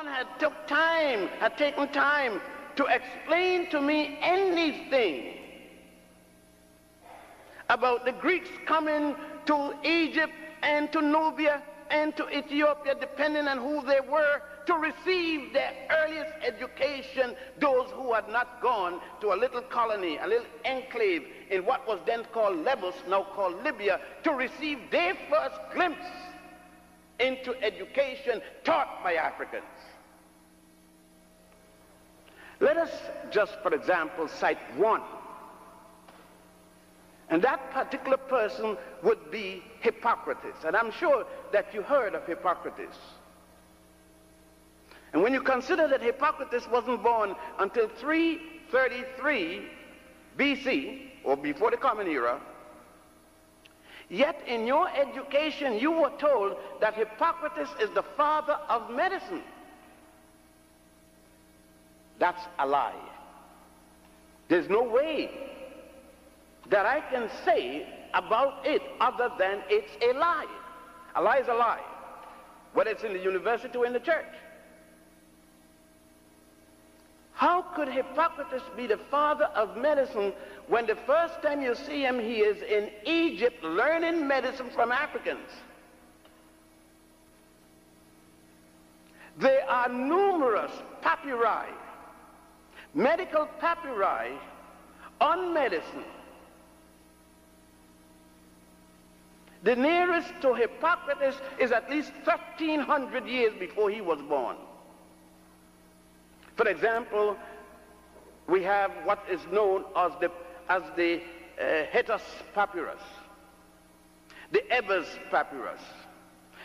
one had taken time to explain to me anything about the Greeks coming to Egypt and to Nubia and to Ethiopia, depending on who they were, to receive their earliest education, those who had not gone to a little colony, a little enclave in what was then called Lebus, now called Libya, to receive their first glimpse into education taught by Africans. Let us just, for example, cite one. And that particular person would be Hippocrates. And I'm sure that you heard of Hippocrates. And when you consider that Hippocrates wasn't born until 333 BC, or before the Common Era, yet in your education you were told that Hippocrates is the father of medicine. That's a lie. There's no way that I can say about it other than it's a lie. A lie is a lie, whether it's in the university or in the church. How could Hippocrates be the father of medicine when the first time you see him, he is in Egypt learning medicine from Africans? There are numerous papyri, medical papyri on medicine. The nearest to Hippocrates is at least 1,300 years before he was born. For example, we have what is known as the Hettus papyrus, the Ebers papyrus,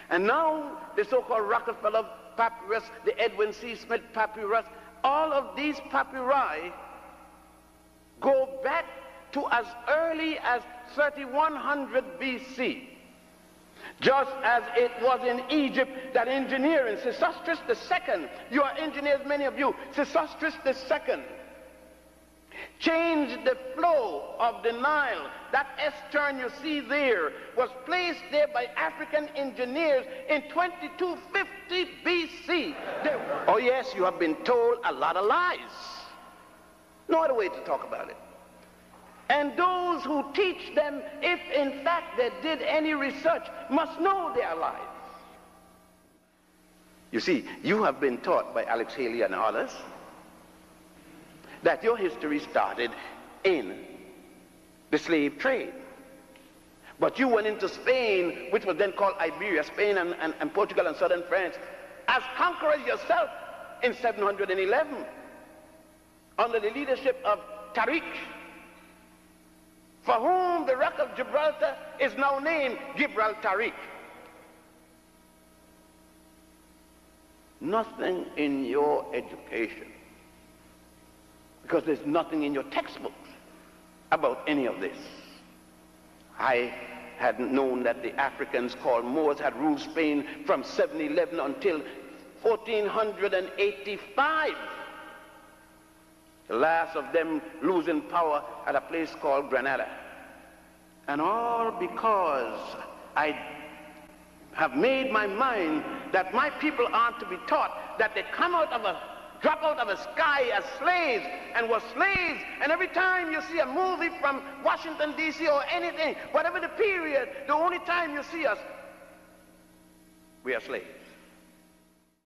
and now the so-called Rockefeller papyrus, the Edwin C. Smith papyrus. All of these papyri go back to as early as 3100 BC. Just as it was in Egypt that engineering, Sesostris II, you are engineers, many of you, Sesostris II changed the flow of the Nile. That S-turn you see there was placed there by African engineers in 2250 BC. Oh yes, you have been told a lot of lies. No other way to talk about it. And those who teach them, if in fact they did any research, must know their lies. You see, you have been taught by Alex Haley and others that your history started in the slave trade. But you went into Spain, which was then called Iberia, Spain and Portugal and southern France, as conquerors yourself in 711 under the leadership of Tariq, for whom the Rock of Gibraltar is now named Gibraltaric. Nothing in your education, because there's nothing in your textbooks about any of this. I hadn't known that the Africans called Moors had ruled Spain from 711 until 1485. The last of them losing power at a place called Granada. And all because I have made my mind that my people aren't to be taught that they drop out of the sky as slaves and were slaves. And every time you see a movie from Washington, D.C. or anything, whatever the period, the only time you see us, we are slaves.